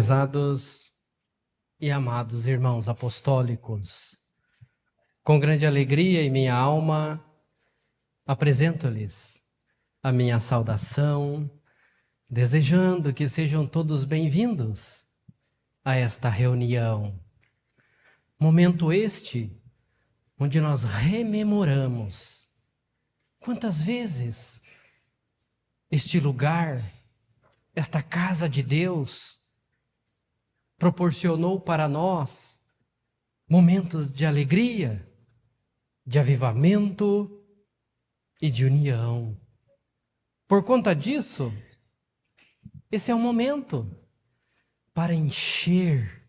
Prezados e amados irmãos apostólicos, com grande alegria em minha alma, apresento-lhes a minha saudação, desejando que sejam todos bem-vindos a esta reunião. Momento este, onde nós rememoramos quantas vezes este lugar, esta casa de Deus, proporcionou para nós momentos de alegria, de avivamento e de união. Por conta disso, esse é o momento para encher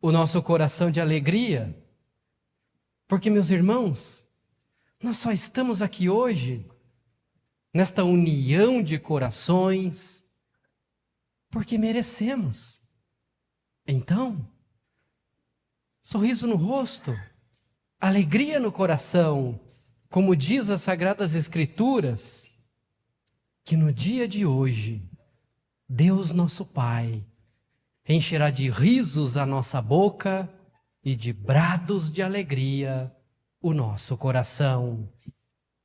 o nosso coração de alegria, porque, meus irmãos, nós só estamos aqui hoje, nesta união de corações, porque merecemos. Então, sorriso no rosto, alegria no coração, como diz as Sagradas Escrituras, que no dia de hoje, Deus nosso Pai encherá de risos a nossa boca e de brados de alegria o nosso coração.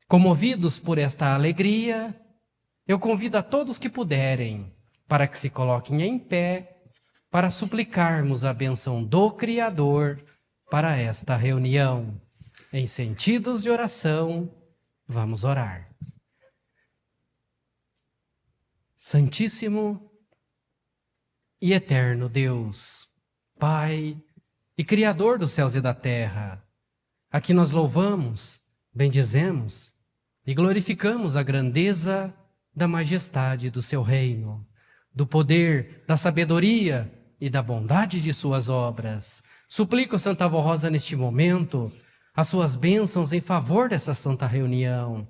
Comovidos por esta alegria, eu convido a todos que puderem para que se coloquem em pé para suplicarmos a bênção do Criador para esta reunião. Em sentidos de oração, vamos orar. Santíssimo e eterno Deus, Pai e Criador dos céus e da terra, a que nós louvamos, bendizemos e glorificamos a grandeza da majestade do seu reino, do poder, da sabedoria e da bondade de suas obras. Suplico, Santa Avó Rosa, neste momento, as suas bênçãos em favor dessa santa reunião.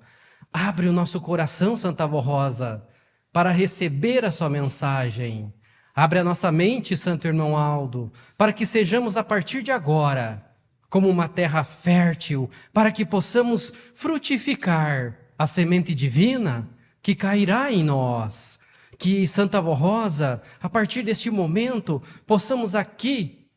Abre o nosso coração, Santa Avó Rosa, para receber a sua mensagem. Abre a nossa mente, Santo Irmão Aldo, para que sejamos a partir de agora como uma terra fértil, para que possamos frutificar a semente divina que cairá em nós. Que, Santa Avó Rosa, a partir deste momento, possamos aqui,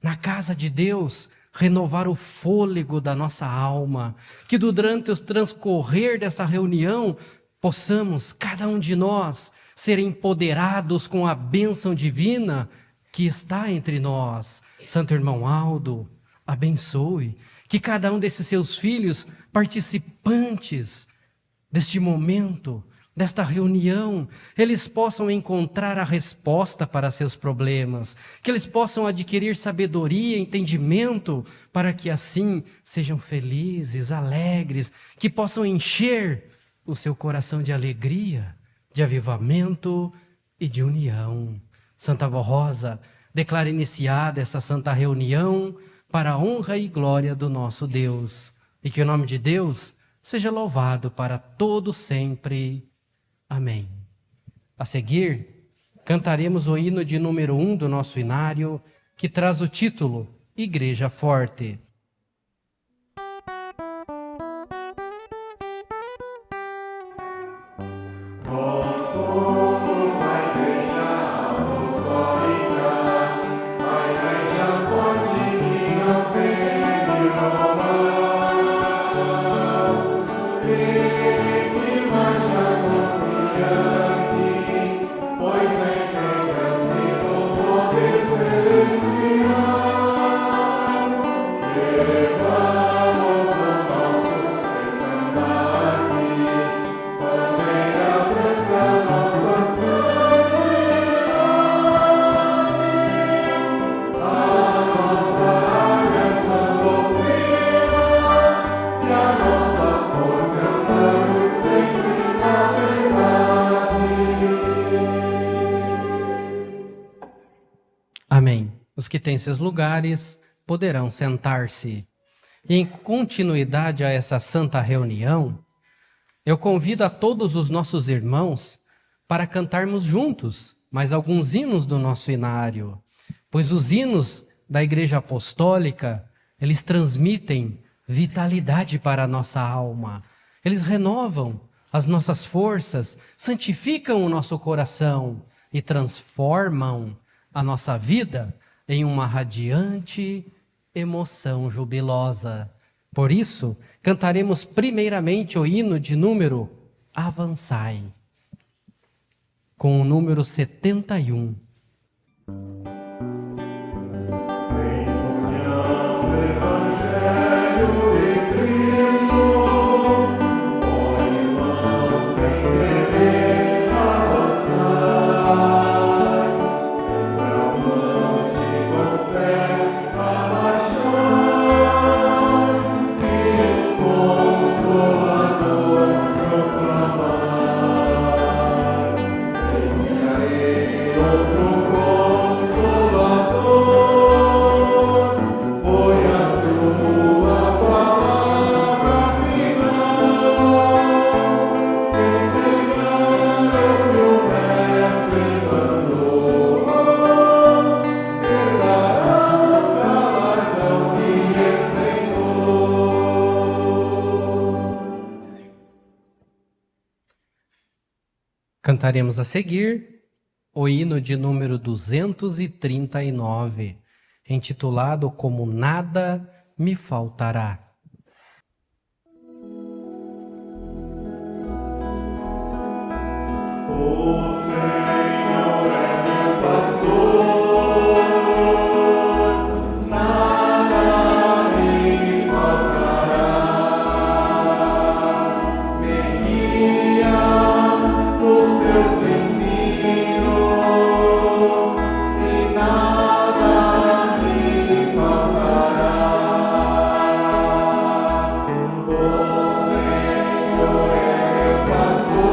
na casa de Deus, renovar o fôlego da nossa alma. Que durante o transcorrer dessa reunião, possamos, cada um de nós, ser empoderados com a bênção divina que está entre nós. Santo Irmão Aldo, abençoe. Que cada um desses seus filhos, participantes deste momento, desta reunião, eles possam encontrar a resposta para seus problemas, que eles possam adquirir sabedoria, entendimento, para que assim sejam felizes, alegres, que possam encher o seu coração de alegria, de avivamento e de união. Santa Avó Rosa, declara iniciada essa santa reunião para a honra e glória do nosso Deus, e que o nome de Deus seja louvado para todo sempre. Amém. A seguir, cantaremos o hino de número 1 do nosso inário, que traz o título Igreja Forte. Amém. Os que têm seus lugares poderão sentar-se. E em continuidade a essa santa reunião, eu convido a todos os nossos irmãos para cantarmos juntos mais alguns hinos do nosso inário, pois os hinos da Igreja Apostólica, eles transmitem vitalidade para a nossa alma. Eles renovam as nossas forças, santificam o nosso coração, e transformam a nossa vida em uma radiante emoção jubilosa. Por isso, cantaremos primeiramente o hino de número Avançai, com o número 71. Cantaremos a seguir o hino de número 239, intitulado Como Nada Me Faltará. O Senhor é meu pastor, nada me faltará. Me guia nos seus ensinos e nada me faltará. O Senhor é meu pastor.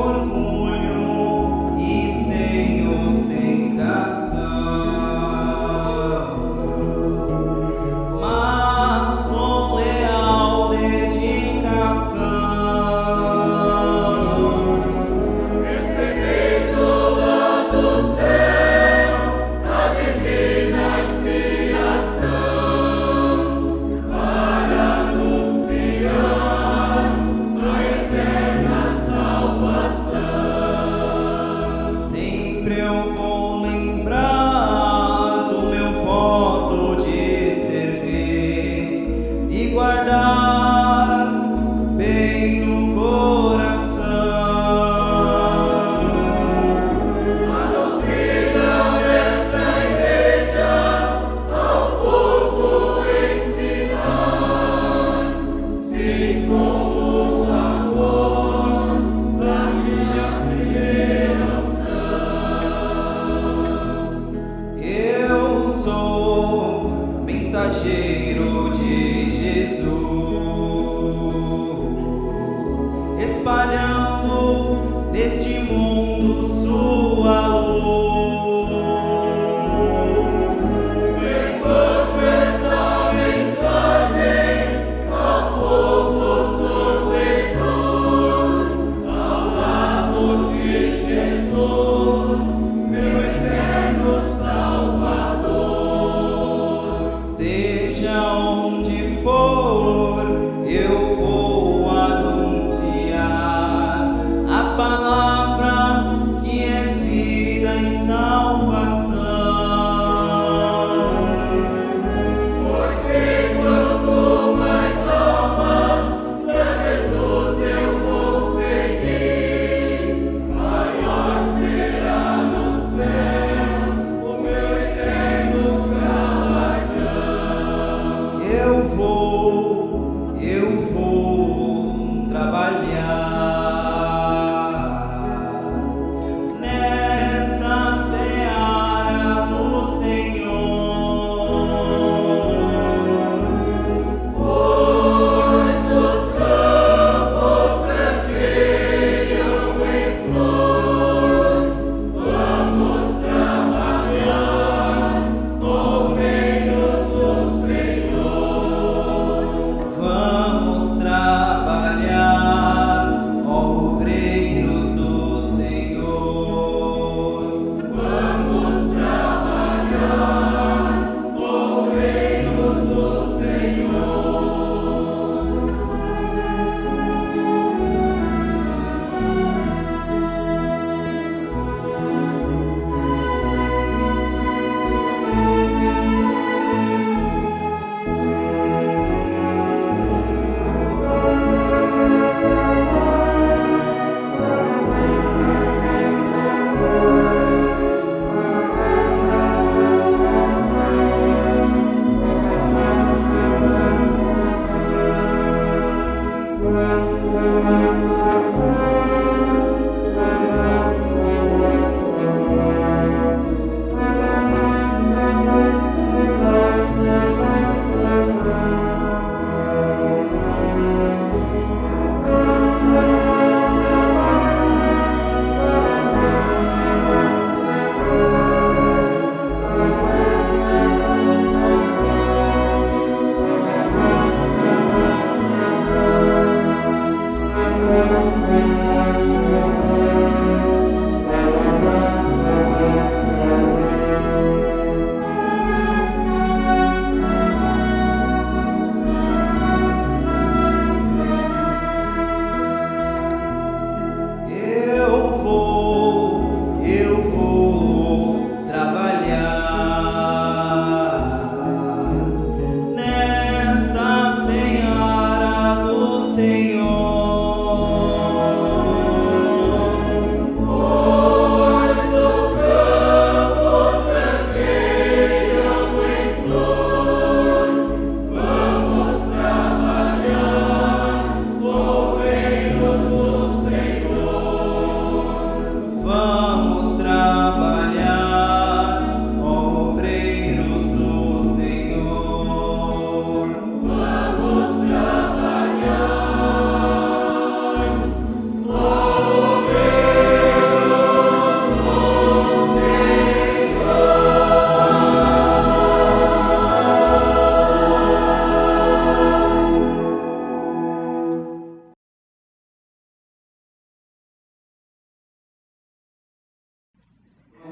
orgulho e sem ostentação, mas com leal dedicação. Recebendo lá do céu a divina inspiração para anunciar a eterna salvação.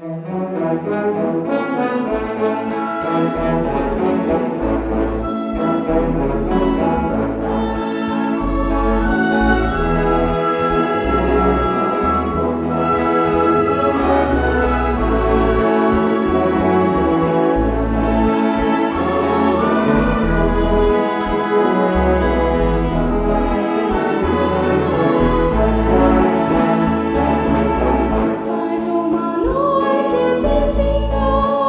Mais uma noite sem final.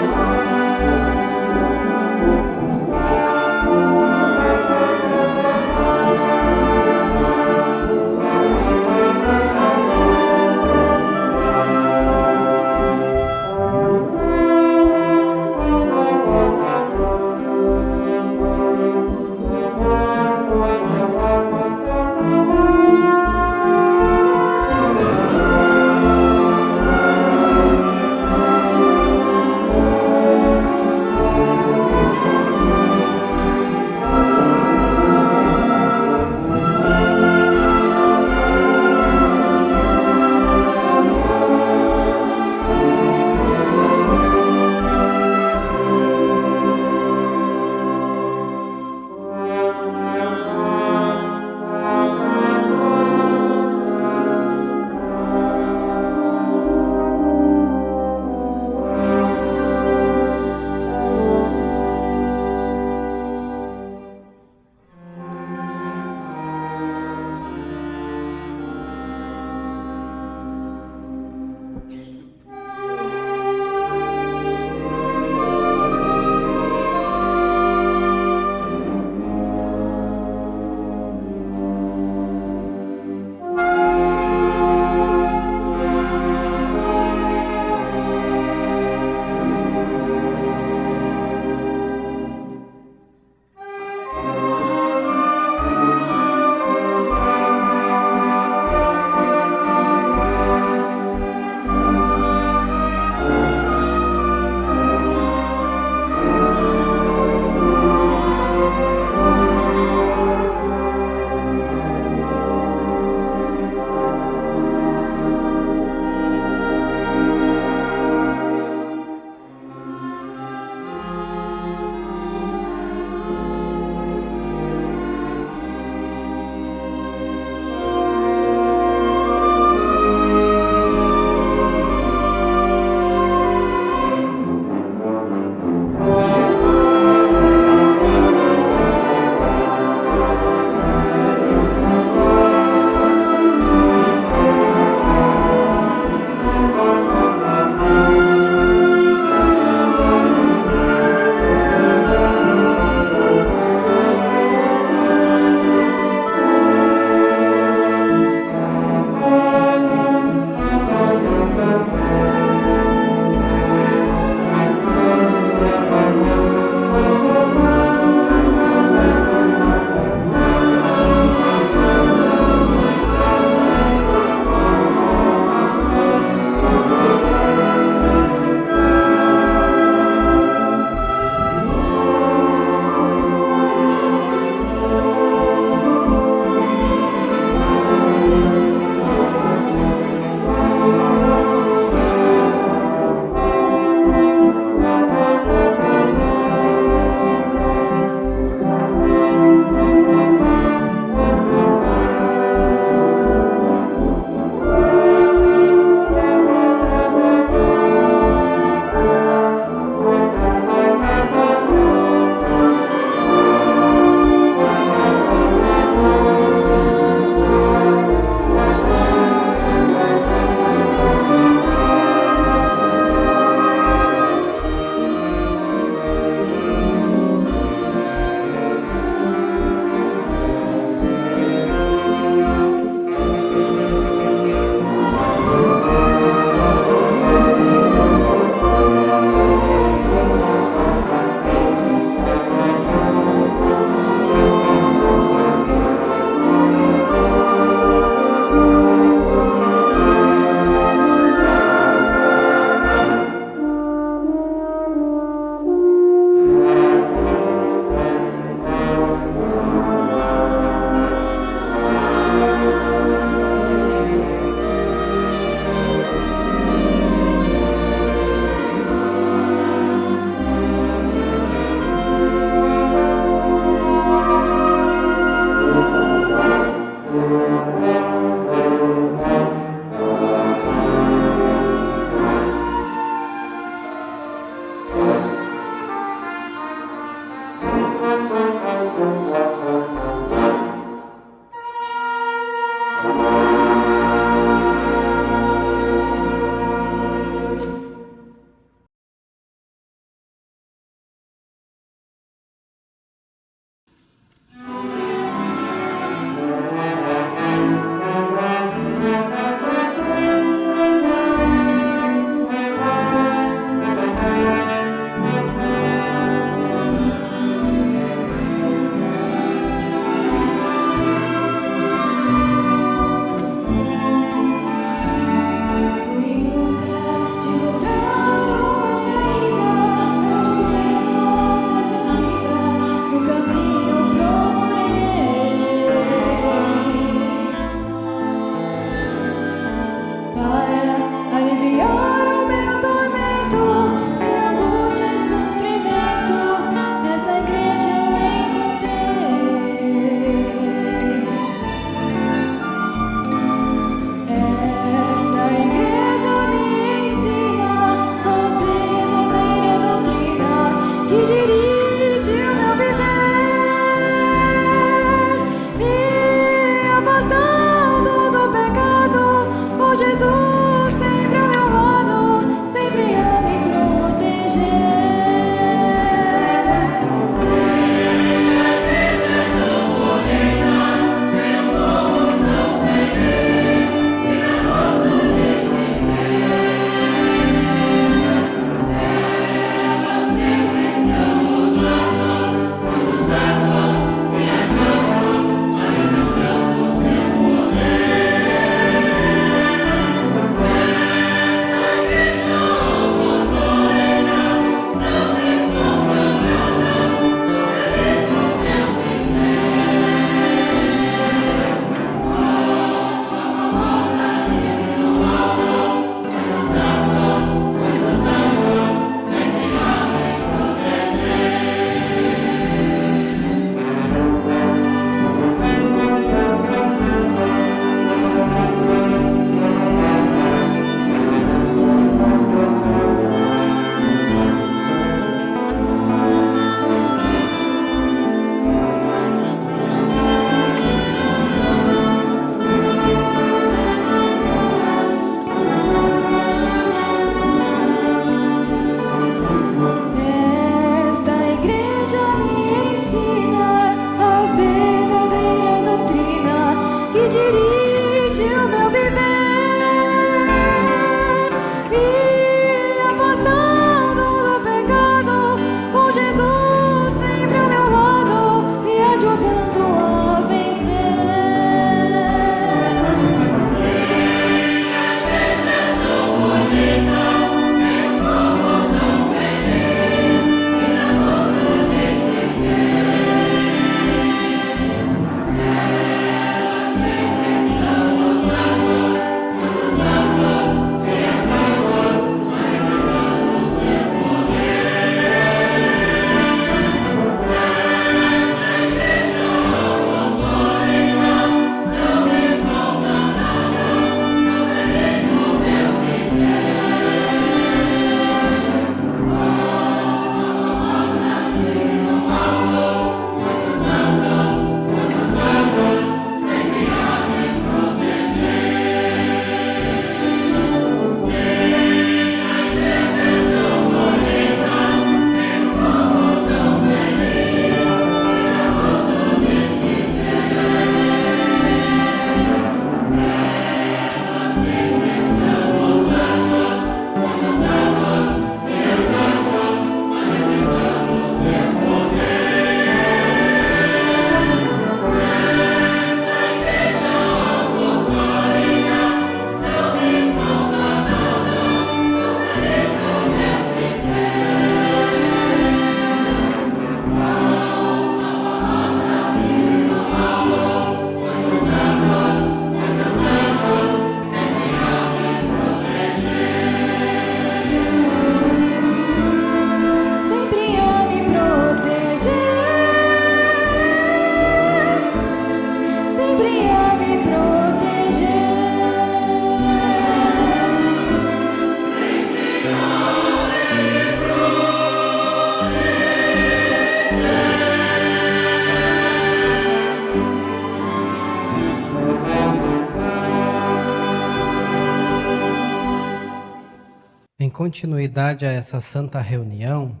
continuidade a essa santa reunião,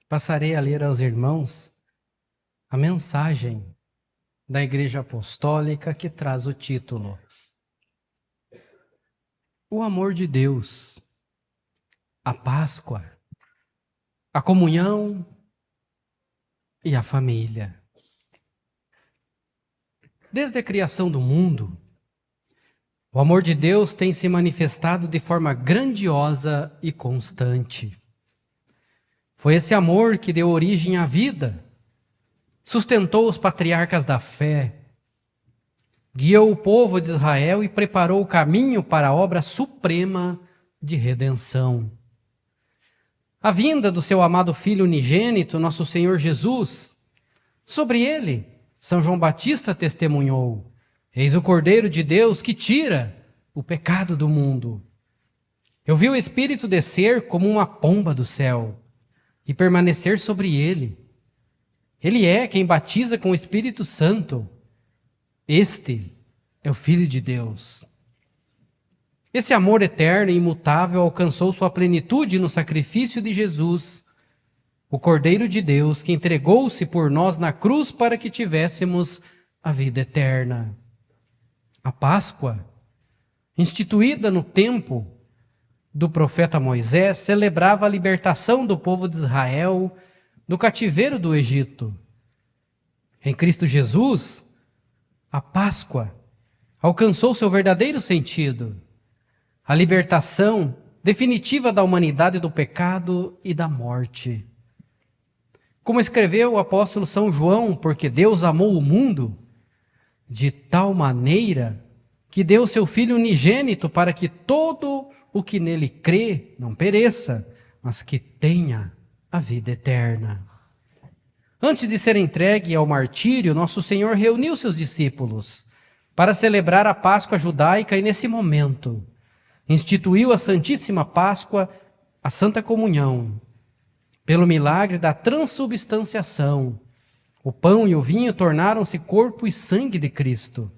passarei a ler aos irmãos a mensagem da Igreja Apostólica que traz o título: O amor de Deus, a Páscoa, a comunhão e a família. Desde a criação do mundo, o amor de Deus tem se manifestado de forma grandiosa e constante. Foi esse amor que deu origem à vida, sustentou os patriarcas da fé, guiou o povo de Israel e preparou o caminho para a obra suprema de redenção. A vinda do seu amado Filho unigênito, nosso Senhor Jesus, sobre ele, São João Batista testemunhou: Eis o Cordeiro de Deus que tira o pecado do mundo. Eu vi o Espírito descer como uma pomba do céu e permanecer sobre ele. Ele é quem batiza com o Espírito Santo. Este é o Filho de Deus. Esse amor eterno e imutável alcançou sua plenitude no sacrifício de Jesus, o Cordeiro de Deus que entregou-se por nós na cruz para que tivéssemos a vida eterna. A Páscoa, instituída no tempo do profeta Moisés, celebrava a libertação do povo de Israel do cativeiro do Egito. Em Cristo Jesus, a Páscoa alcançou seu verdadeiro sentido: a libertação definitiva da humanidade do pecado e da morte. Como escreveu o apóstolo São João, porque Deus amou o mundo de tal maneira que deu seu Filho unigênito para que todo o que nele crê não pereça, mas que tenha a vida eterna. Antes de ser entregue ao martírio, nosso Senhor reuniu seus discípulos para celebrar a Páscoa judaica e, nesse momento, instituiu a Santíssima Páscoa, a Santa Comunhão. Pelo milagre da transubstanciação, o pão e o vinho tornaram-se corpo e sangue de Cristo.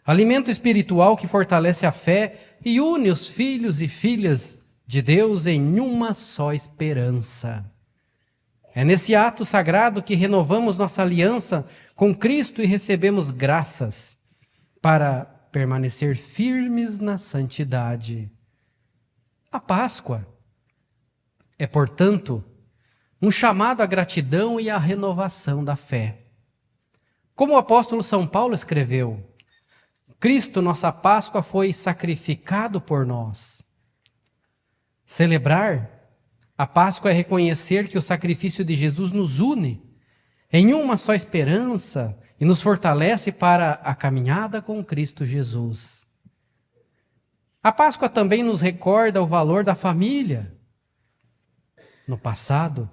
Alimento espiritual que fortalece a fé e une os filhos e filhas de Deus em uma só esperança. É nesse ato sagrado que renovamos nossa aliança com Cristo e recebemos graças para permanecer firmes na santidade. A Páscoa é, portanto, um chamado à gratidão e à renovação da fé. Como o apóstolo São Paulo escreveu: Cristo, nossa Páscoa, foi sacrificado por nós. Celebrar a Páscoa é reconhecer que o sacrifício de Jesus nos une em uma só esperança e nos fortalece para a caminhada com Cristo Jesus. A Páscoa também nos recorda o valor da família. No passado,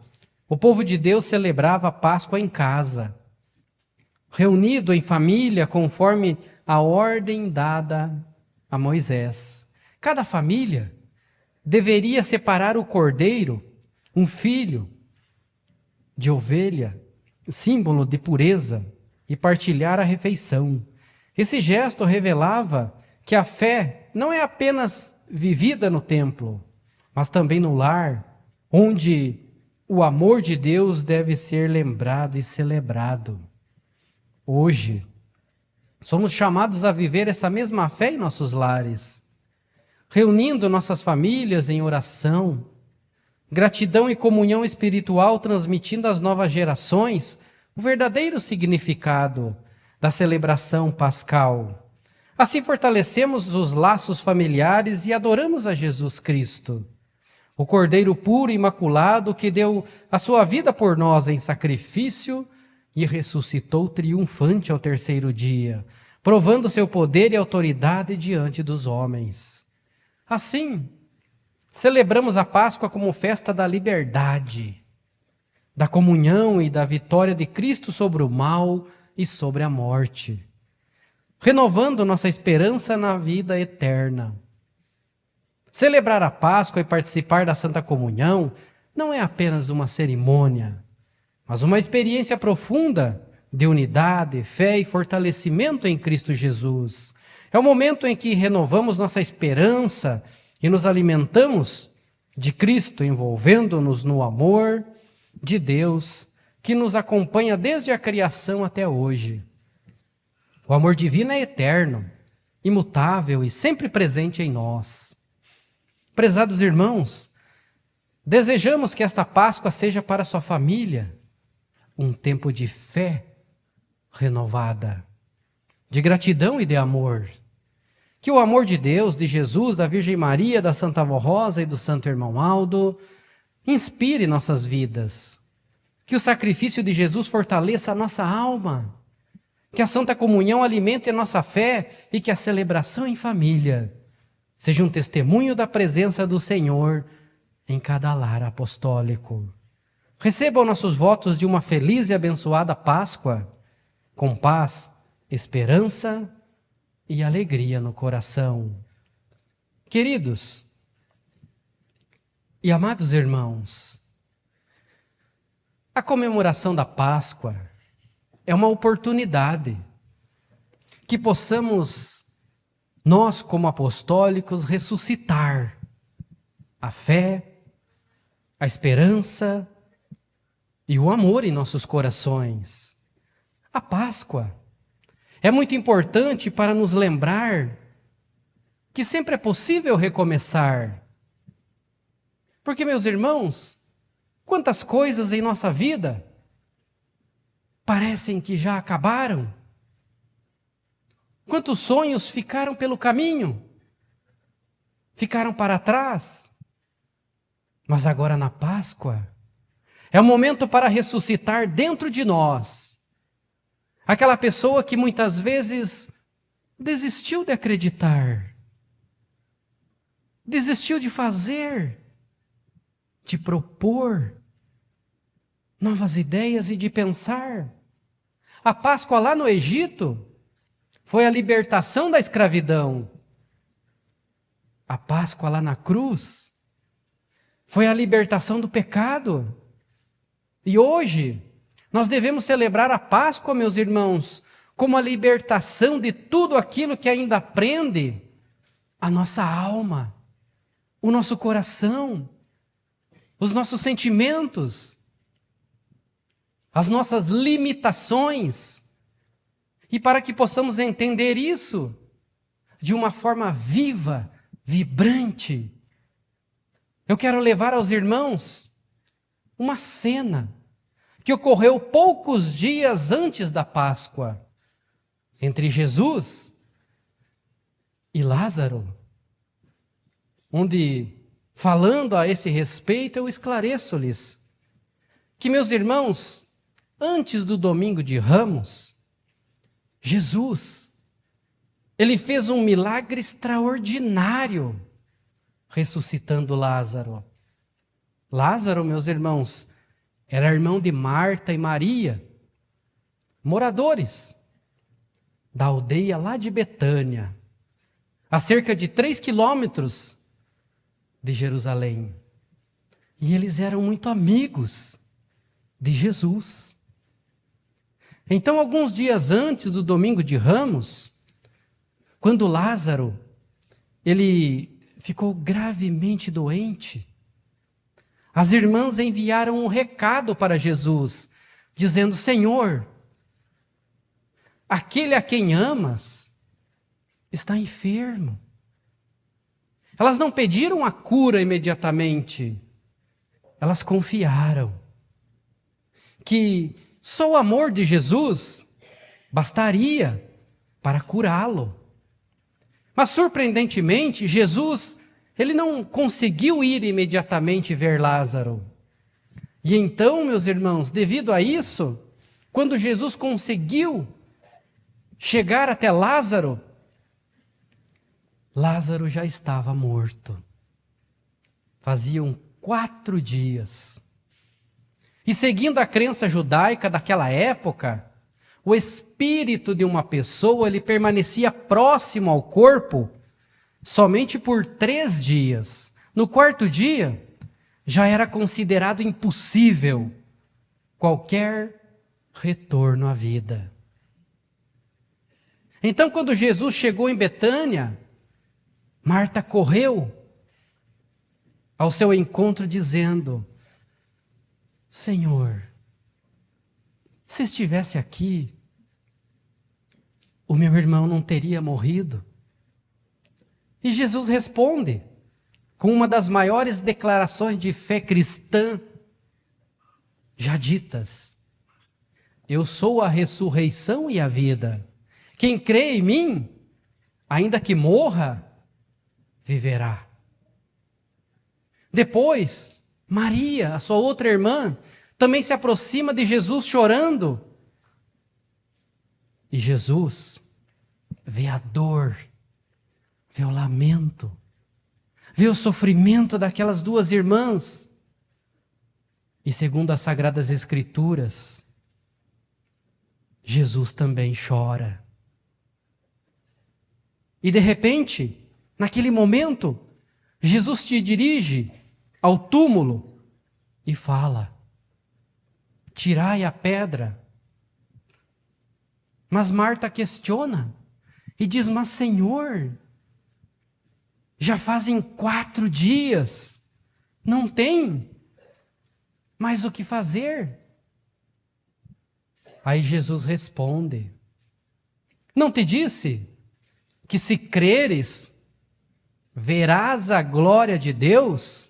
o povo de Deus celebrava a Páscoa em casa, reunido em família conforme a ordem dada a Moisés. Cada família deveria separar o cordeiro, um filho de ovelha, símbolo de pureza, e partilhar a refeição. Esse gesto revelava que a fé não é apenas vivida no templo, mas também no lar, onde o amor de Deus deve ser lembrado e celebrado. Hoje, somos chamados a viver essa mesma fé em nossos lares, reunindo nossas famílias em oração, gratidão e comunhão espiritual, transmitindo às novas gerações o verdadeiro significado da celebração pascal. Assim fortalecemos os laços familiares e adoramos a Jesus Cristo, o Cordeiro puro e imaculado que deu a sua vida por nós em sacrifício e ressuscitou triunfante ao terceiro dia, provando seu poder e autoridade diante dos homens. Assim, celebramos a Páscoa como festa da liberdade, da comunhão e da vitória de Cristo sobre o mal e sobre a morte, renovando nossa esperança na vida eterna. Celebrar a Páscoa e participar da Santa Comunhão não é apenas uma cerimônia, mas uma experiência profunda de unidade, fé e fortalecimento em Cristo Jesus. É o momento em que renovamos nossa esperança e nos alimentamos de Cristo, envolvendo-nos no amor de Deus, que nos acompanha desde a criação até hoje. O amor divino é eterno, imutável e sempre presente em nós. Prezados irmãos, desejamos que esta Páscoa seja para sua família um tempo de fé renovada, de gratidão e de amor. Que o amor de Deus, de Jesus, da Virgem Maria, da Santa Avó Rosa e do Santo Irmão Aldo inspire nossas vidas. Que o sacrifício de Jesus fortaleça a nossa alma. Que a Santa Comunhão alimente a nossa fé e que a celebração em família seja um testemunho da presença do Senhor em cada lar apostólico. Recebam nossos votos de uma feliz e abençoada Páscoa, com paz, esperança e alegria no coração. Queridos e amados irmãos, a comemoração da Páscoa é uma oportunidade que possamos, nós como apostólicos, ressuscitar a fé, a esperança e o amor em nossos corações. A Páscoa é muito importante para nos lembrar que sempre é possível recomeçar. Porque, meus irmãos, quantas coisas em nossa vida parecem que já acabaram? Quantos sonhos ficaram pelo caminho? Ficaram para trás? Mas agora na Páscoa é o momento para ressuscitar dentro de nós aquela pessoa que muitas vezes desistiu de acreditar, desistiu de fazer, de propor novas ideias e de pensar. A Páscoa lá no Egito foi a libertação da escravidão. A Páscoa lá na cruz foi a libertação do pecado. E hoje nós devemos celebrar a Páscoa, meus irmãos, como a libertação de tudo aquilo que ainda prende a nossa alma, o nosso coração, os nossos sentimentos, as nossas limitações. E para que possamos entender isso de uma forma viva, vibrante, eu quero levar aos irmãos uma cena que ocorreu poucos dias antes da Páscoa, entre Jesus e Lázaro, onde, falando a esse respeito, eu esclareço-lhes que, meus irmãos, antes do domingo de Ramos, Jesus, ele fez um milagre extraordinário, ressuscitando Lázaro. Lázaro, meus irmãos, era irmão de Marta e Maria, moradores da aldeia lá de Betânia, a cerca de 3 quilômetros de Jerusalém. E eles eram muito amigos de Jesus. Então, alguns dias antes do domingo de Ramos, quando Lázaro, ele ficou gravemente doente, as irmãs enviaram um recado para Jesus, dizendo: Senhor, aquele a quem amas está enfermo. Elas não pediram a cura imediatamente, elas confiaram que só o amor de Jesus bastaria para curá-lo. Mas, surpreendentemente, Jesus, ele não conseguiu ir imediatamente ver Lázaro. E então, meus irmãos, devido a isso, quando Jesus conseguiu chegar até Lázaro, Lázaro já estava morto. Faziam 4 dias. E seguindo a crença judaica daquela época, o espírito de uma pessoa ele permanecia próximo ao corpo somente por 3 dias. No 4º dia, já era considerado impossível qualquer retorno à vida. Então, quando Jesus chegou em Betânia, Marta correu ao seu encontro dizendo: Senhor, se estivesse aqui, o meu irmão não teria morrido. E Jesus responde com uma das maiores declarações de fé cristã já ditas: eu sou a ressurreição e a vida. Quem crê em mim, ainda que morra, viverá. Depois, Maria, a sua outra irmã, também se aproxima de Jesus chorando. E Jesus vê a dor, vê o lamento, vê o sofrimento daquelas duas irmãs. E segundo as Sagradas Escrituras, Jesus também chora. E de repente, naquele momento, Jesus se dirige ao túmulo e fala: tirai a pedra. Mas Marta questiona e diz: mas Senhor, já fazem 4 dias, não tem mais o que fazer. Aí Jesus responde: não te disse que se creres, verás a glória de Deus?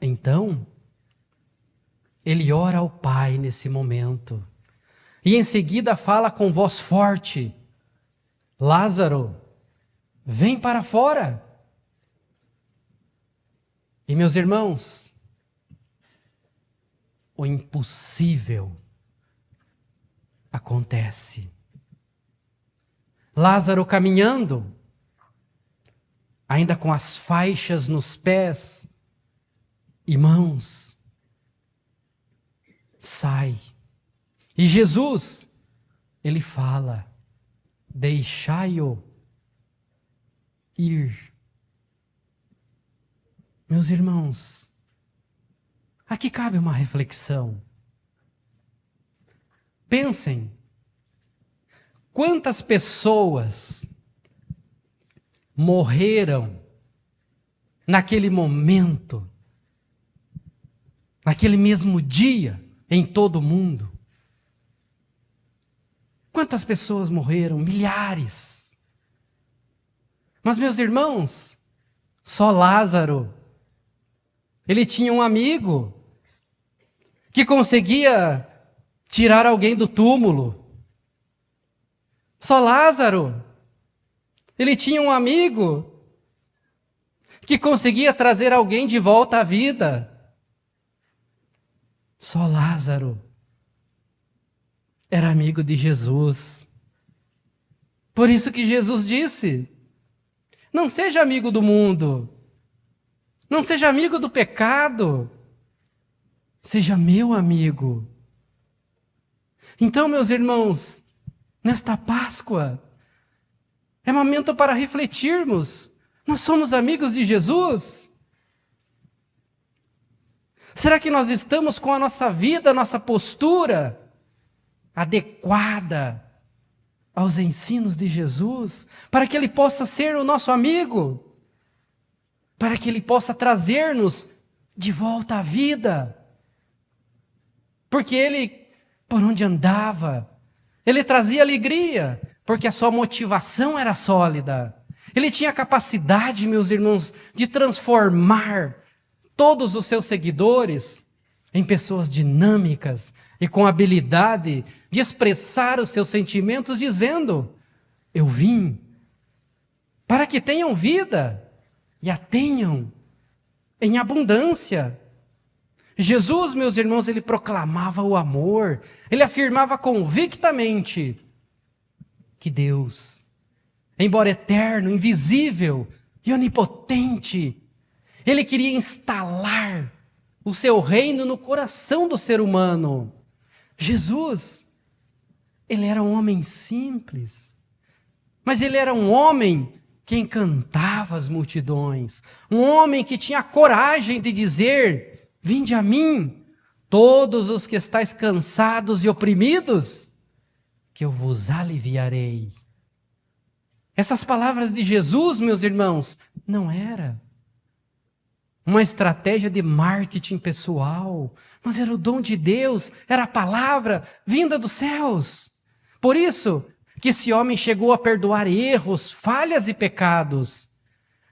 Então, ele ora ao Pai nesse momento. E em seguida fala com voz forte: Lázaro, vem para fora. E meus irmãos, o impossível acontece. Lázaro caminhando, ainda com as faixas nos pés e mãos, sai. E Jesus, ele fala: deixai-o ir. Meus irmãos, aqui cabe uma reflexão. Pensem, quantas pessoas morreram naquele momento, naquele mesmo dia, em todo o mundo? Quantas pessoas morreram? Milhares. Mas, meus irmãos, só Lázaro, ele tinha um amigo que conseguia tirar alguém do túmulo. Só Lázaro, ele tinha um amigo que conseguia trazer alguém de volta à vida. Só Lázaro era amigo de Jesus. Por isso que Jesus disse: não seja amigo do mundo, não seja amigo do pecado, seja meu amigo. Então, meus irmãos, nesta Páscoa, é momento para refletirmos: nós somos amigos de Jesus? Será que nós estamos com a nossa vida, a nossa postura adequada aos ensinos de Jesus, para que Ele possa ser o nosso amigo, para que Ele possa trazer-nos de volta à vida? Porque Ele, por onde andava, Ele trazia alegria, porque a sua motivação era sólida. Ele tinha capacidade, meus irmãos, de transformar todos os seus seguidores em pessoas dinâmicas e com habilidade de expressar os seus sentimentos, dizendo: eu vim para que tenham vida e a tenham em abundância. Jesus, meus irmãos, ele proclamava o amor, ele afirmava convictamente que Deus, embora eterno, invisível e onipotente, ele queria instalar o seu reino no coração do ser humano. Jesus, ele era um homem simples, mas ele era um homem que encantava as multidões, um homem que tinha coragem de dizer: vinde a mim, todos os que estáis cansados e oprimidos, que eu vos aliviarei. Essas palavras de Jesus, meus irmãos, não era uma estratégia de marketing pessoal, mas era o dom de Deus, era a palavra vinda dos céus. Por isso que esse homem chegou a perdoar erros, falhas e pecados.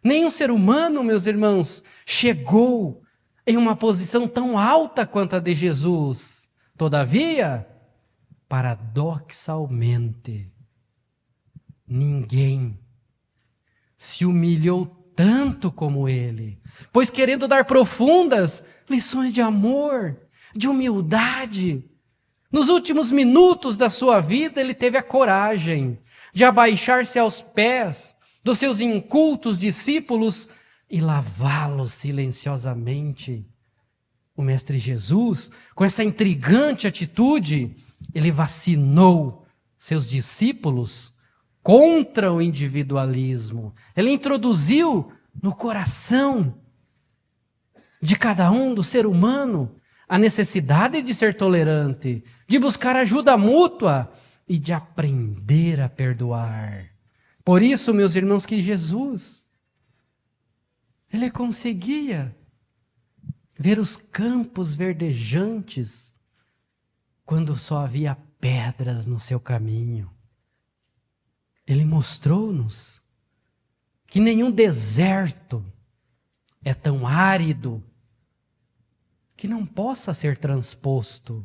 Nenhum ser humano, meus irmãos, chegou em uma posição tão alta quanto a de Jesus. Todavia, paradoxalmente, ninguém se humilhou tanto como ele, pois querendo dar profundas lições de amor, de humildade, nos últimos minutos da sua vida ele teve a coragem de abaixar-se aos pés dos seus incultos discípulos e lavá-los silenciosamente. O Mestre Jesus, com essa intrigante atitude, ele vacinou seus discípulos contra o individualismo. Ele introduziu no coração de cada um, do ser humano, a necessidade de ser tolerante, de buscar ajuda mútua e de aprender a perdoar. Por isso, meus irmãos, que Jesus, ele conseguia ver os campos verdejantes quando só havia pedras no seu caminho. Ele mostrou-nos que nenhum deserto é tão árido que não possa ser transposto.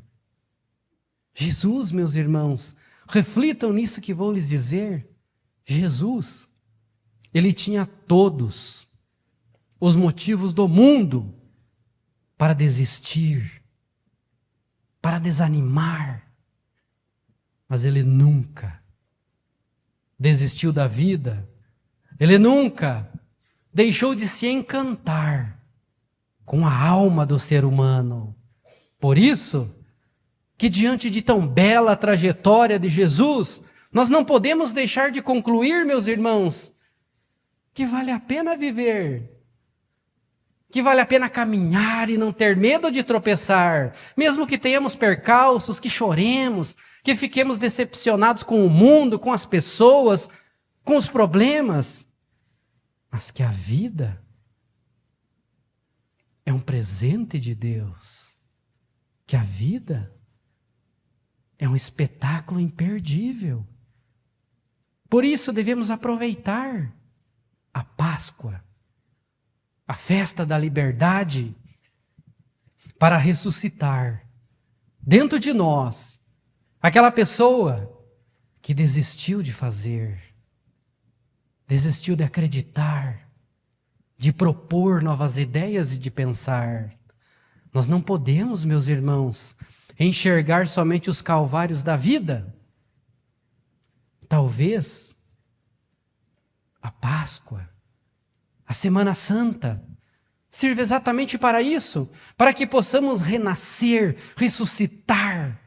Jesus, meus irmãos, reflitam nisso que vou lhes dizer. Jesus, ele tinha todos os motivos do mundo para desistir, para desanimar, mas ele nunca desistiu da vida, ele nunca deixou de se encantar com a alma do ser humano. Por isso, que diante de tão bela trajetória de Jesus, nós não podemos deixar de concluir, meus irmãos, que vale a pena viver, que vale a pena caminhar e não ter medo de tropeçar, mesmo que tenhamos percalços, que choremos, que fiquemos decepcionados com o mundo, com as pessoas, com os problemas, mas que a vida é um presente de Deus, que a vida é um espetáculo imperdível. Por isso devemos aproveitar a Páscoa, a festa da liberdade, para ressuscitar dentro de nós aquela pessoa que desistiu de fazer, desistiu de acreditar, de propor novas ideias e de pensar. Nós não podemos, meus irmãos, enxergar somente os calvários da vida. Talvez a Páscoa, a Semana Santa, sirva exatamente para isso, para que possamos renascer, ressuscitar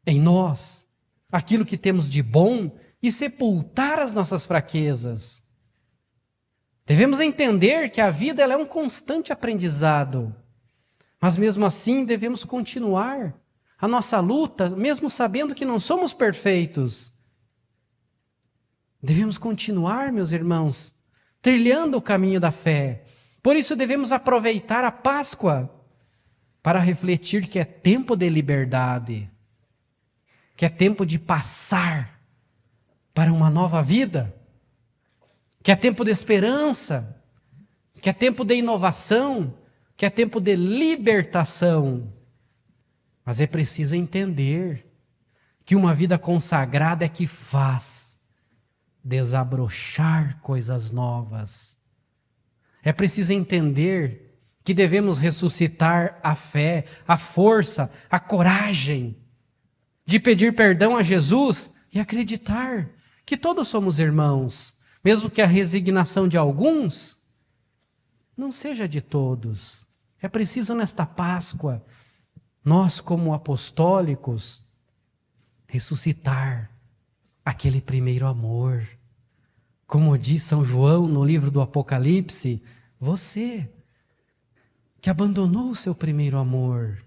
em nós aquilo que temos de bom e sepultar as nossas fraquezas. Devemos entender que a vida ela é um constante aprendizado, mas mesmo assim devemos continuar a nossa luta, mesmo sabendo que não somos perfeitos. Devemos continuar, meus irmãos, trilhando o caminho da fé. Por isso devemos aproveitar a Páscoa para refletir que é tempo de liberdade, que é tempo de passar para uma nova vida, que é tempo de esperança, que é tempo de inovação, que é tempo de libertação. Mas é preciso entender que uma vida consagrada é que faz desabrochar coisas novas. É preciso entender que devemos ressuscitar a fé, a força, a coragem de pedir perdão a Jesus e acreditar que todos somos irmãos, mesmo que a resignação de alguns não seja de todos. É preciso nesta Páscoa, nós como apostólicos, ressuscitar aquele primeiro amor. Como diz São João no livro do Apocalipse, você que abandonou o seu primeiro amor,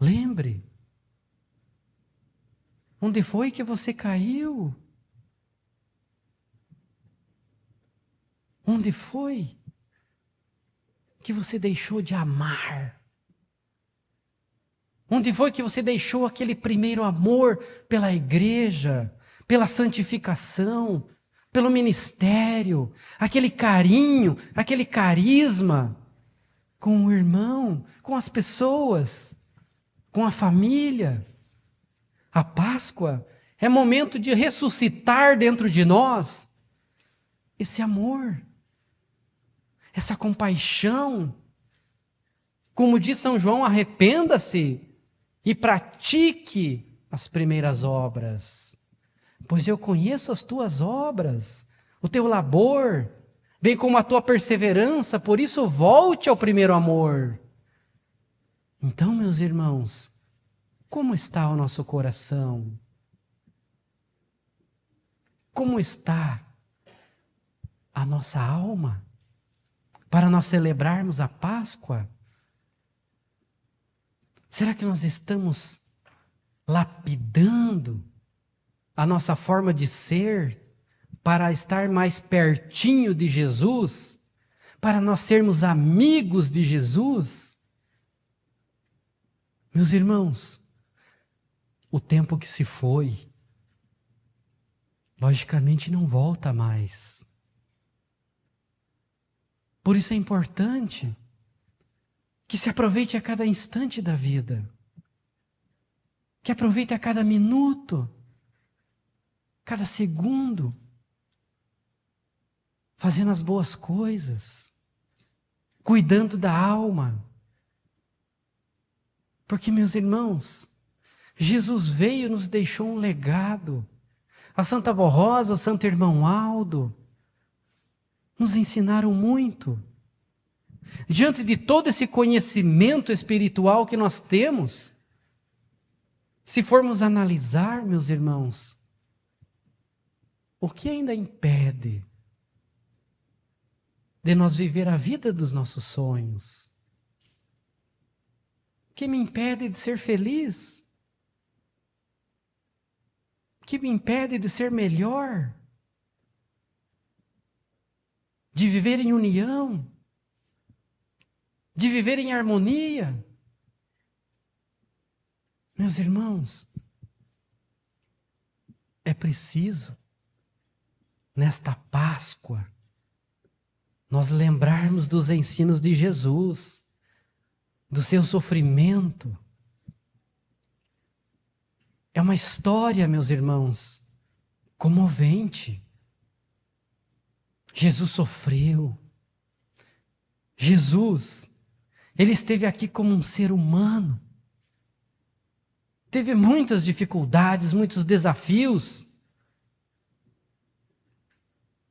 lembre, onde foi que você caiu? Onde foi que você deixou de amar? Onde foi que você deixou aquele primeiro amor pela igreja, pela santificação, pelo ministério, aquele carinho, aquele carisma com o irmão, com as pessoas, com a família? A Páscoa é momento de ressuscitar dentro de nós esse amor, essa compaixão. Como diz São João, arrependa-se e pratique as primeiras obras. Pois eu conheço as tuas obras, o teu labor, bem como a tua perseverança, por isso volte ao primeiro amor. Então, meus irmãos, como está o nosso coração? Como está a nossa alma para nós celebrarmos a Páscoa? Será que nós estamos lapidando a nossa forma de ser para estar mais pertinho de Jesus, para nós sermos amigos de Jesus? Meus irmãos, o tempo que se foi, logicamente não volta mais. Por isso é importante que se aproveite a cada instante da vida, que aproveite a cada minuto, cada segundo, fazendo as boas coisas, cuidando da alma. Porque, meus irmãos, Jesus veio e nos deixou um legado. A Santa Avó Rosa, o Santo Irmão Aldo, nos ensinaram muito. Diante de todo esse conhecimento espiritual que nós temos, se formos analisar, meus irmãos, o que ainda impede de nós viver a vida dos nossos sonhos? O que me impede de ser feliz? O que me impede de ser melhor? De viver em união? De viver em harmonia? Meus irmãos, é preciso, nesta Páscoa, nós lembrarmos dos ensinos de Jesus, do seu sofrimento. É uma história, meus irmãos, comovente. Jesus sofreu. Jesus, ele esteve aqui como um ser humano. Teve muitas dificuldades, muitos desafios.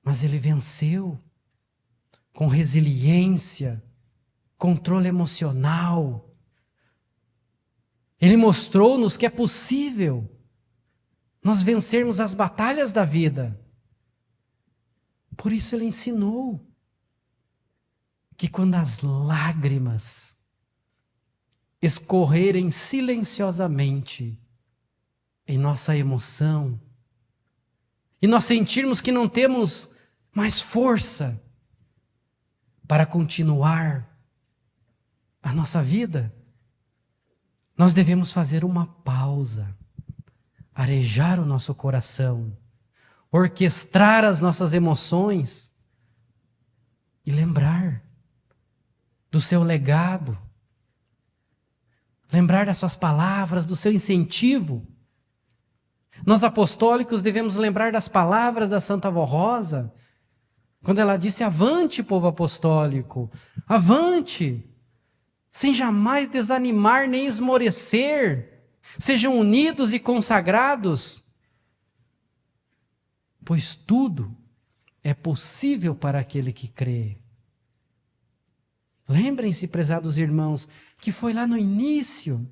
Mas ele venceu com resiliência, controle emocional. Ele mostrou-nos que é possível nós vencermos as batalhas da vida. Por isso ele ensinou que quando as lágrimas escorrerem silenciosamente em nossa emoção, e nós sentirmos que não temos mais força para continuar a nossa vida, nós devemos fazer uma pausa, arejar o nosso coração, orquestrar as nossas emoções e lembrar do seu legado, lembrar das suas palavras, do seu incentivo. Nós apostólicos devemos lembrar das palavras da Santa Avó Rosa, quando ela disse: avante, povo apostólico, avante, sem jamais desanimar nem esmorecer, sejam unidos e consagrados, pois tudo é possível para aquele que crê. Lembrem-se, prezados irmãos, que foi lá no início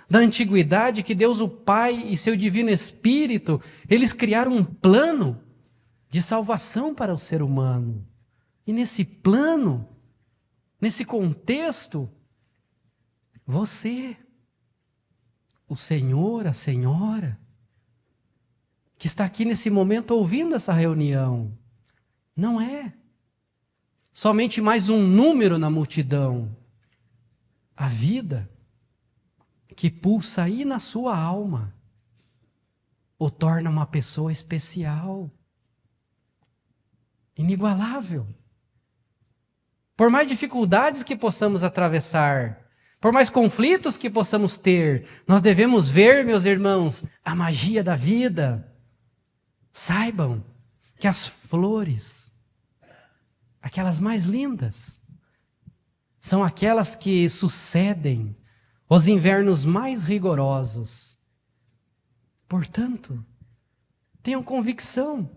da antiguidade que Deus o Pai e seu Divino Espírito, eles criaram um plano de salvação para o ser humano. E nesse plano, nesse contexto, você, o Senhor, a Senhora, que está aqui nesse momento ouvindo essa reunião, não é somente mais um número na multidão. A vida que pulsa aí na sua alma o torna uma pessoa especial, inigualável. Por mais dificuldades que possamos atravessar, por mais conflitos que possamos ter, nós devemos ver, meus irmãos, a magia da vida. Saibam que as flores, aquelas mais lindas, são aquelas que sucedem os invernos mais rigorosos. Portanto, tenham convicção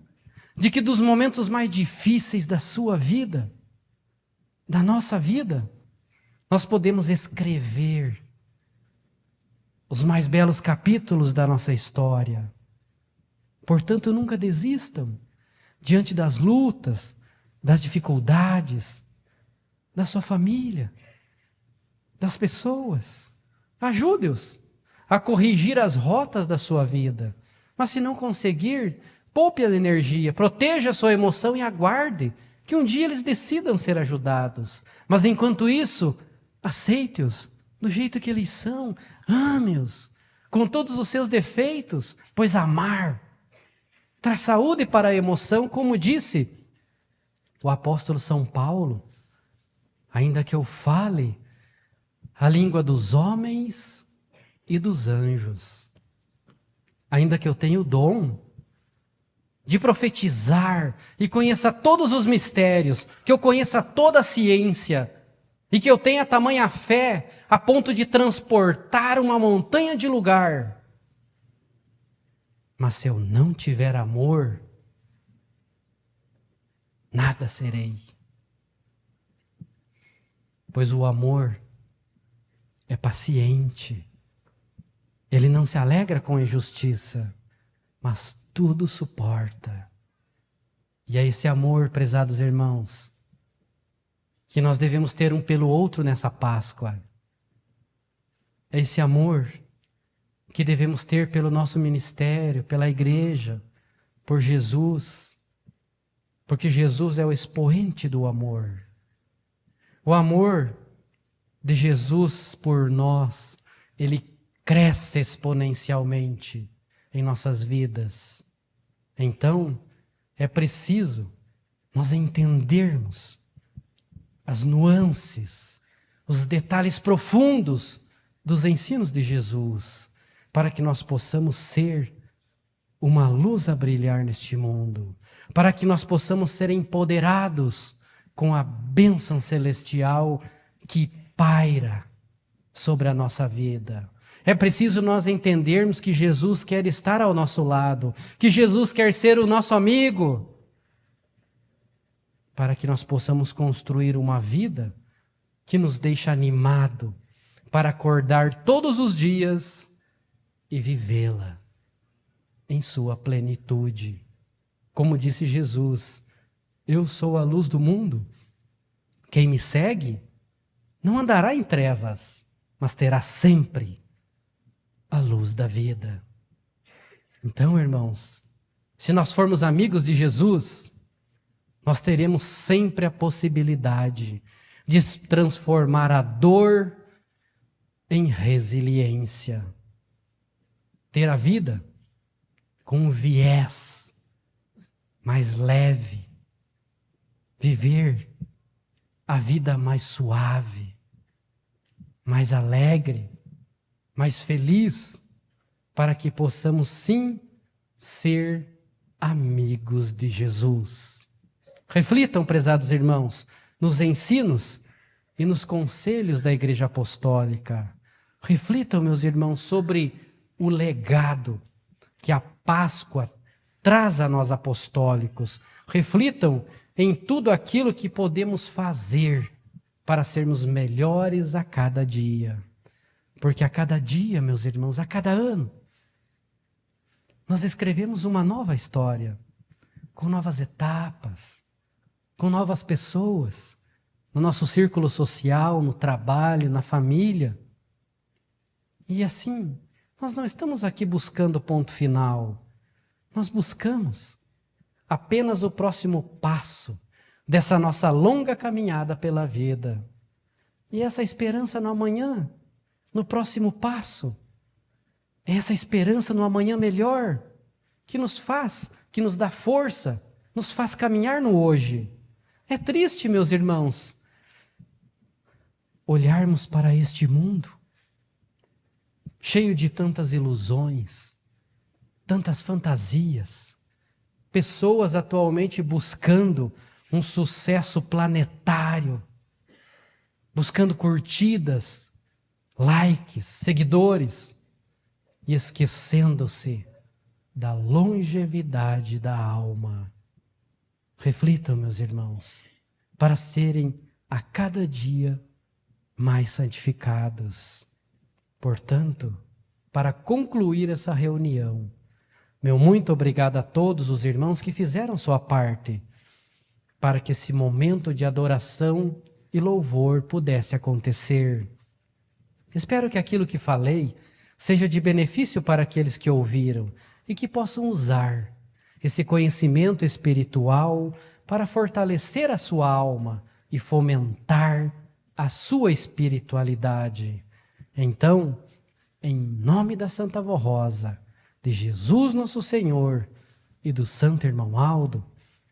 de que dos momentos mais difíceis da sua vida, da nossa vida, nós podemos escrever os mais belos capítulos da nossa história. Portanto, nunca desistam diante das lutas, das dificuldades, da sua família, das pessoas. Ajude-os a corrigir as rotas da sua vida. Mas se não conseguir, poupe a energia, proteja a sua emoção e aguarde que um dia eles decidam ser ajudados. Mas enquanto isso, aceite-os do jeito que eles são, ame-os com todos os seus defeitos, pois amar traz saúde para a emoção, como disse o apóstolo São Paulo. Ainda que eu fale a língua dos homens e dos anjos, ainda que eu tenha o dom de profetizar e conheça todos os mistérios, que eu conheça toda a ciência e que eu tenha tamanha fé a ponto de transportar uma montanha de lugar, mas se eu não tiver amor, nada serei. Pois o amor é paciente, ele não se alegra com a injustiça, mas tudo suporta. E é esse amor, prezados irmãos, que nós devemos ter um pelo outro nessa Páscoa. É esse amor que devemos ter pelo nosso ministério, pela igreja, por Jesus, porque Jesus é o expoente do amor. O amor de Jesus por nós, ele cresce exponencialmente em nossas vidas. Então, é preciso nós entendermos as nuances, os detalhes profundos dos ensinos de Jesus, para que nós possamos ser uma luz a brilhar neste mundo, para que nós possamos ser empoderados com a bênção celestial que paira sobre a nossa vida. É preciso nós entendermos que Jesus quer estar ao nosso lado, que Jesus quer ser o nosso amigo, para que nós possamos construir uma vida que nos deixa animado para acordar todos os dias e vivê-la em sua plenitude. Como disse Jesus, eu sou a luz do mundo. Quem me segue não andará em trevas, mas terá sempre a luz da vida. Então, irmãos, se nós formos amigos de Jesus, nós teremos sempre a possibilidade de transformar a dor em resiliência. Ter a vida com um viés mais leve. Viver a vida mais suave, mais alegre, mais feliz, para que possamos sim ser amigos de Jesus. Reflitam, prezados irmãos, nos ensinos e nos conselhos da Igreja Apostólica. Reflitam, meus irmãos, sobre o legado que a Páscoa traz a nós apostólicos. Reflitam em tudo aquilo que podemos fazer para sermos melhores a cada dia. Porque a cada dia, meus irmãos, a cada ano, nós escrevemos uma nova história, com novas etapas, com novas pessoas, no nosso círculo social, no trabalho, na família. E assim, nós não estamos aqui buscando o ponto final. Nós buscamos apenas o próximo passo dessa nossa longa caminhada pela vida. E essa esperança no amanhã, no próximo passo, é essa esperança no amanhã melhor, que nos dá força, nos faz caminhar no hoje. É triste, meus irmãos, olharmos para este mundo, cheio de tantas ilusões, tantas fantasias, pessoas atualmente buscando um sucesso planetário, buscando curtidas, likes, seguidores, e esquecendo-se da longevidade da alma. Reflitam, meus irmãos, para serem a cada dia mais santificados. Portanto, para concluir essa reunião, meu muito obrigado a todos os irmãos que fizeram sua parte, para que esse momento de adoração e louvor pudesse acontecer. Espero que aquilo que falei seja de benefício para aqueles que ouviram e que possam usar esse conhecimento espiritual para fortalecer a sua alma e fomentar a sua espiritualidade. Então, em nome da Santa Avó Rosa, de Jesus nosso Senhor e do Santo Irmão Aldo,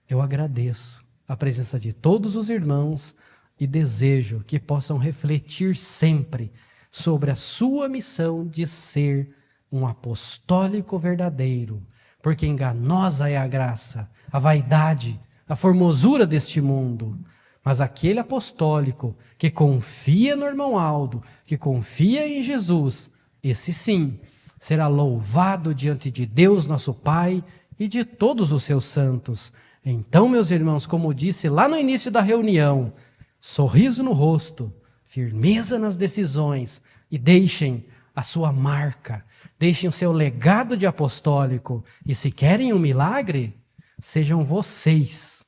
eu agradeço a presença de todos os irmãos e desejo que possam refletir sempre sobre a sua missão de ser um apostólico verdadeiro, porque enganosa é a graça, a vaidade, a formosura deste mundo. Mas aquele apostólico que confia no irmão Aldo, que confia em Jesus, esse sim, será louvado diante de Deus nosso Pai e de todos os seus santos. Então, meus irmãos, como disse lá no início da reunião, sorriso no rosto, firmeza nas decisões e deixem a sua marca, deixem o seu legado de apostólico. E se querem um milagre, sejam vocês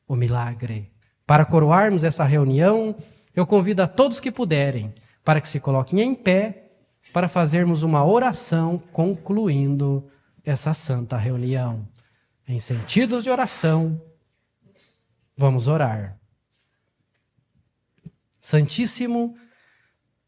o milagre. Para coroarmos essa reunião, eu convido a todos que puderem, para que se coloquem em pé, para fazermos uma oração concluindo essa santa reunião. Em sentidos de oração, vamos orar. Santíssimo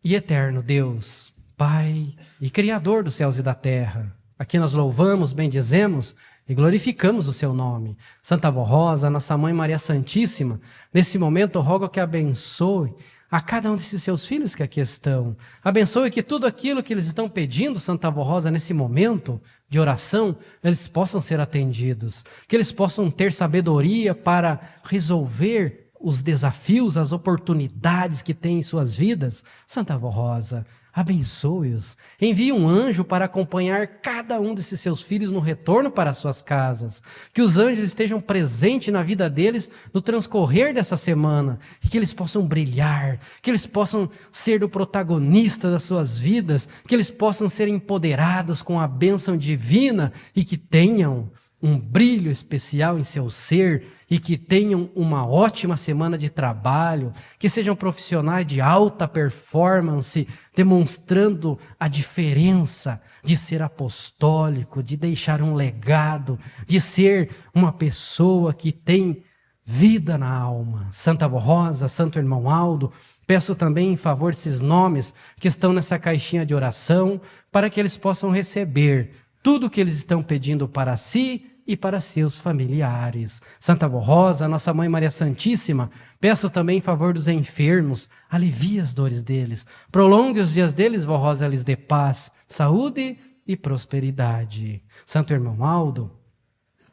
e eterno Deus, Pai e Criador dos céus e da terra, aqui nós louvamos, bendizemos e glorificamos o seu nome. Santa Avó Rosa, nossa Mãe Maria Santíssima, nesse momento eu rogo que abençoe a cada um desses seus filhos que aqui estão. Abençoe que tudo aquilo que eles estão pedindo, Santa Avó Rosa, nesse momento de oração, eles possam ser atendidos. Que eles possam ter sabedoria para resolver os desafios, as oportunidades que têm em suas vidas. Santa Avó Rosa, abençoe-os. Envie um anjo para acompanhar cada um desses seus filhos no retorno para suas casas. Que os anjos estejam presentes na vida deles no transcorrer dessa semana. E que eles possam brilhar, que eles possam ser o protagonista das suas vidas, que eles possam ser empoderados com a bênção divina e que tenham um brilho especial em seu ser e que tenham uma ótima semana de trabalho, que sejam profissionais de alta performance, demonstrando a diferença de ser apostólico, de deixar um legado, de ser uma pessoa que tem vida na alma. Santa Avó Rosa, Santo Irmão Aldo, peço também em favor desses nomes que estão nessa caixinha de oração, para que eles possam receber tudo o que eles estão pedindo para si e para seus familiares. Santa Avó Rosa, nossa Mãe Maria Santíssima, peço também em favor dos enfermos, alivie as dores deles, prolongue os dias deles, Vó Rosa, lhes dê paz, saúde e prosperidade. Santo Irmão Aldo,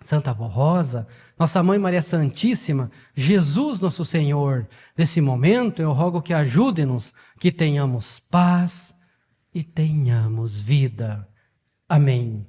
Santa Avó Rosa, nossa Mãe Maria Santíssima, Jesus nosso Senhor, nesse momento eu rogo que ajude-nos, que tenhamos paz e tenhamos vida. Amém.